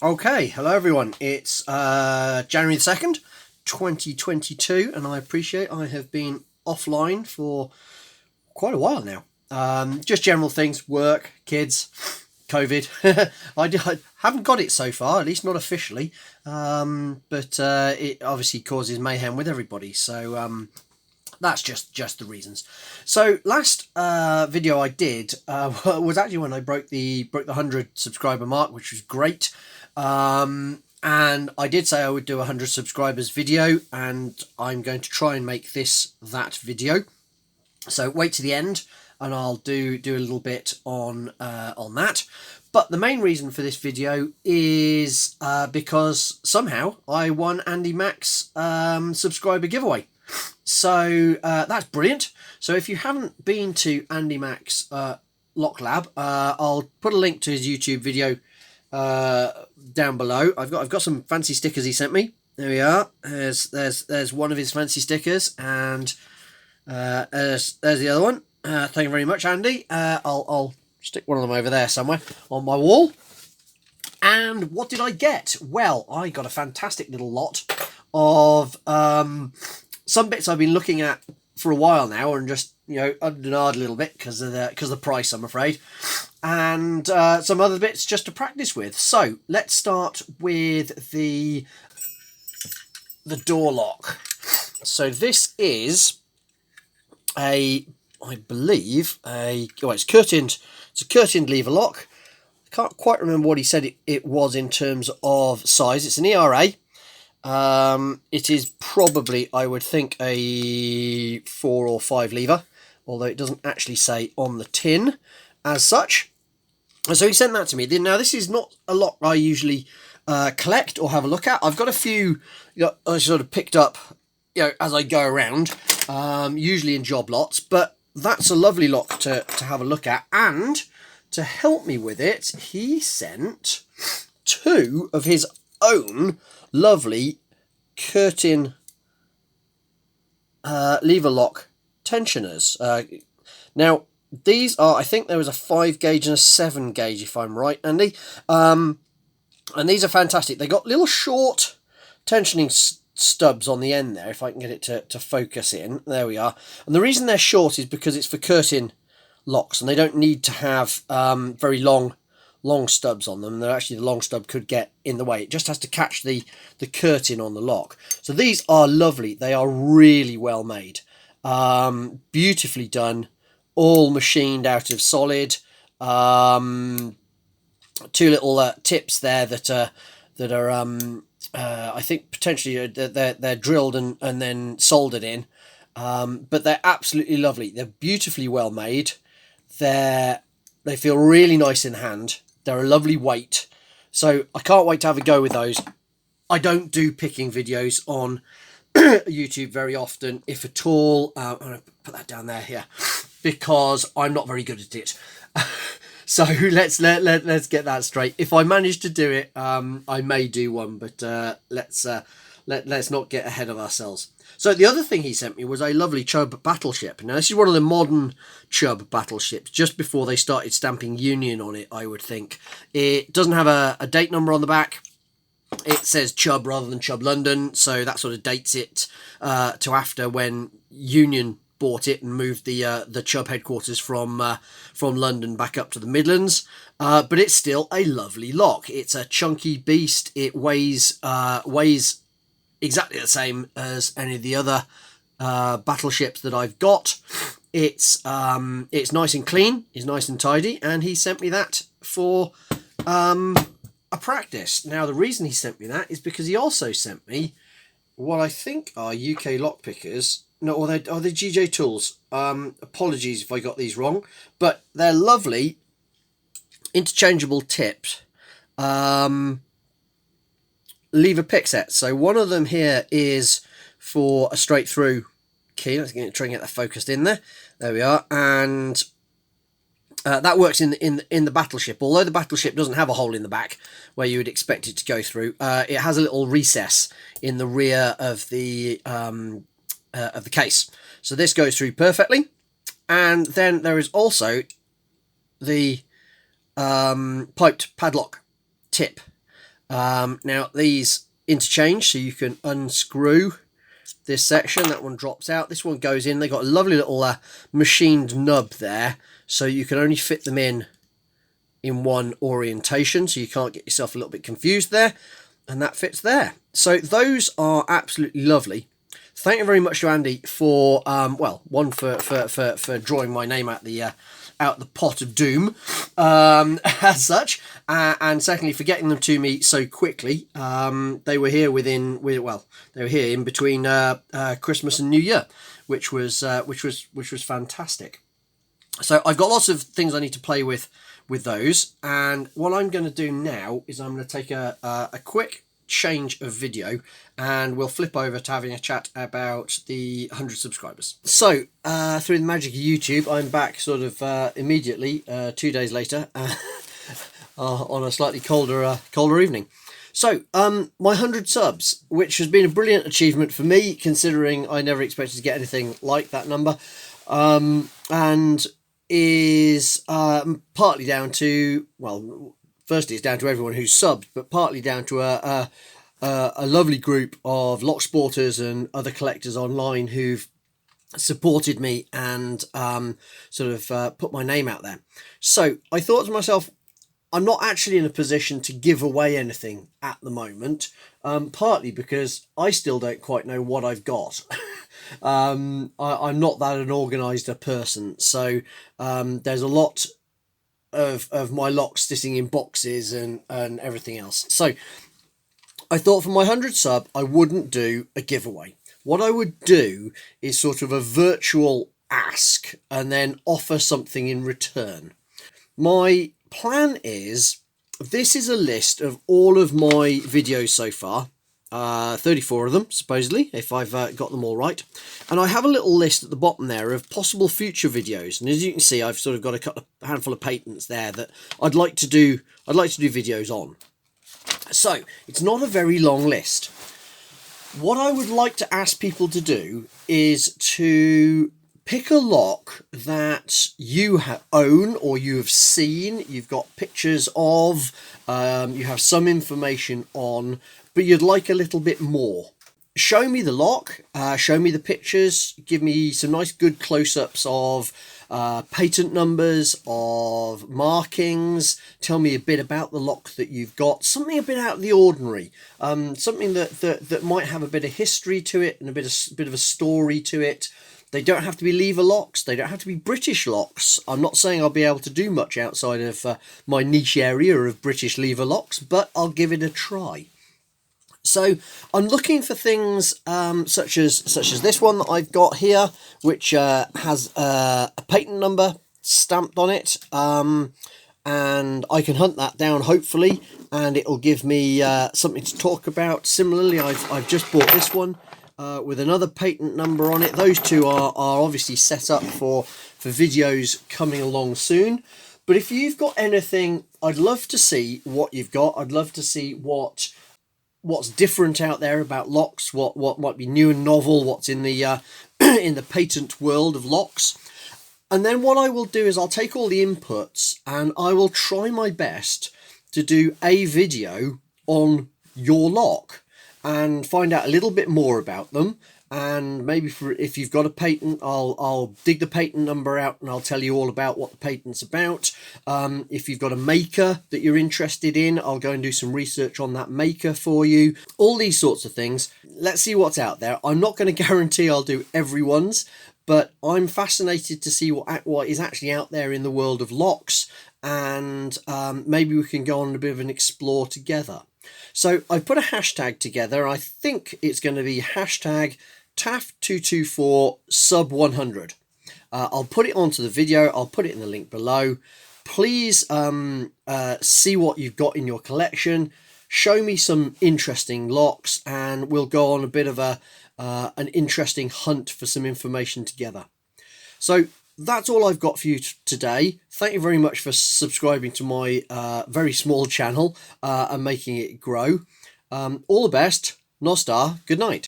Okay, hello everyone. It's January the 2nd, 2022, and I appreciate I have been offline for quite a while now. Just general things, work, kids, COVID. I haven't got it so far, at least not officially, but it obviously causes mayhem with everybody, so that's just the reasons. So last video I did was actually when I broke the 100 subscriber mark, which was great. And I did say I would do a 100 subscribers video, and I'm going to try and make this that video. So wait to the end, and I'll do a little bit on that. But the main reason for this video is because somehow I won AndyMac's subscriber giveaway. So that's brilliant. So if you haven't been to AndyMac's Lock Lab, I'll put a link to his YouTube video down below. I've got some fancy stickers he sent me. There we are. There's one of his fancy stickers, and there's the other one. Thank you very much, Andy. I'll stick one of them over there somewhere on my wall. And what did I get? Well, I got a fantastic little lot of some bits I've been looking at for a while now, and just under a little bit because of the price, I'm afraid, and some other bits just to practice with. So let's start with the door lock. So this is I believe it's curtained. It's a curtained lever lock. I can't quite remember what he said it was in terms of size. It's an ERA. It is probably, I would think, a 4 or 5 lever, although it doesn't actually say on the tin as such. So he sent that to me. Now, this is not a lock I usually collect or have a look at. I've got a few I sort of picked up as I go around, usually in job lots, but that's a lovely lock to have a look at. And to help me with it, he sent 2 of his own lovely curtain lever lock tensioners. Now these are, I think there was a 5 gauge and a 7 gauge, if I'm right, Andy. And these are fantastic. They got little short tensioning stubs on the end there, if I can get it to focus in. There we are. And the reason they're short is because it's for curtain locks, and they don't need to have very long stubs on them. Actually, the long stub could get in the way. It just has to catch the curtain on the lock. So these are lovely. They are really well made, beautifully done, all machined out of solid. 2 little tips there that are I think potentially they're drilled and then soldered in, but they're absolutely lovely. They're beautifully well made. They feel really nice in hand. They're a lovely weight, so I can't wait to have a go with those. I don't do picking videos on YouTube very often, if at all. I'm going to put that down there here because I'm not very good at it. So let's get that straight. If I manage to do it, I may do one, but let's not get ahead of ourselves. So the other thing he sent me was a lovely Chubb Battleship. Now this is one of the modern Chubb battleships, just before they started stamping Union on it, I would think. It doesn't have a date number on the back. It says Chubb rather than Chubb London, so that sort of dates it to after when Union bought it and moved the Chubb headquarters from London back up to the Midlands. But it's still a lovely lock. It's a chunky beast. It weighs exactly the same as any of the other battleships that I've got. It's nice and clean. It's nice and tidy, and he sent me that for a practice. Now the reason he sent me that is because he also sent me what I think are UK lockpickers. No, or they're GJ Tools. Apologies if I got these wrong, but they're lovely interchangeable tipped lever pick sets. So one of them here is for a straight through key. Let's try and get that focused in there. There we are. And that works in the Battleship. Although the Battleship doesn't have a hole in the back where you would expect it to go through, it has a little recess in the rear of the case. So this goes through perfectly. And then there is also the piped padlock tip. Now these interchange, so you can unscrew this section. That one drops out, this one goes in. They got a lovely little machined nub there, so you can only fit them in one orientation, so you can't get yourself a little bit confused there, and that fits there. So those are absolutely lovely. Thank you very much to Andy for well, one for drawing my name out the pot of doom, as such, and secondly for getting them to me so quickly. They were here they were here in between Christmas and New Year, which was fantastic. So I've got lots of things I need to play with those, and what I'm going to do now is I'm going to take a quick change of video, and we'll flip over to having a chat about the 100 subscribers. So through the magic of YouTube, I'm back sort of immediately 2 days later on a slightly colder evening. So my 100 subs, which has been a brilliant achievement for me, considering I never expected to get anything like that number, and is partly down to, well, firstly it's down to everyone who's subbed, but partly down to a lovely group of lock sporters and other collectors online who've supported me and sort of put my name out there. So I thought to myself, I'm not actually in a position to give away anything at the moment, partly because I still don't quite know what I've got. I'm not that an organised a person, so there's a lot of my locks sitting in boxes and everything else. So I thought for my 100 sub, I wouldn't do a giveaway. What I would do is sort of a virtual ask and then offer something in return. My plan is, this is a list of all of my videos so far, 34 of them supposedly, if I've got them all right, and I have a little list at the bottom there of possible future videos, and as you can see I've sort of got a handful of patents there that I'd like to do videos on. So it's not a very long list. What I would like to ask people to do is to pick a lock that you own or you have seen, you've got pictures of, you have some information on, but you'd like a little bit more. Show me the lock, show me the pictures, give me some nice good close-ups of patent numbers, of markings, tell me a bit about the lock that you've got, something a bit out of the ordinary, something that might have a bit of history to it and a bit of a story to it. They don't have to be lever locks, they don't have to be British locks. I'm not saying I'll be able to do much outside of my niche area of British lever locks, but I'll give it a try. So I'm looking for things such as this one that I've got here, which has a patent number stamped on it, and I can hunt that down hopefully, and it'll give me something to talk about. Similarly, I've just bought this one with another patent number on it. Those two are obviously set up for videos coming along soon. But if you've got anything, I'd love to see what you've got. I'd love to see what's different out there about locks, what might be new and novel, what's in the in the patent world of locks. And then what I will do is I'll take all the inputs and I will try my best to do a video on your lock and find out a little bit more about them. And maybe if you've got a patent, I'll dig the patent number out and I'll tell you all about what the patent's about. If you've got a maker that you're interested in, I'll go and do some research on that maker for you. All these sorts of things. Let's see what's out there. I'm not going to guarantee I'll do everyone's, but I'm fascinated to see what is actually out there in the world of locks, and maybe we can go on a bit of an explore together. So I put a hashtag together. I think it's going to be hashtag TAF224 sub 100. I'll put it onto the video. I'll put it in the link below. Please see what you've got in your collection. Show me some interesting locks, and we'll go on a bit of an interesting hunt for some information together. So that's all I've got for you today. Thank you very much for subscribing to my very small channel and making it grow. All the best. Nostar. Good night.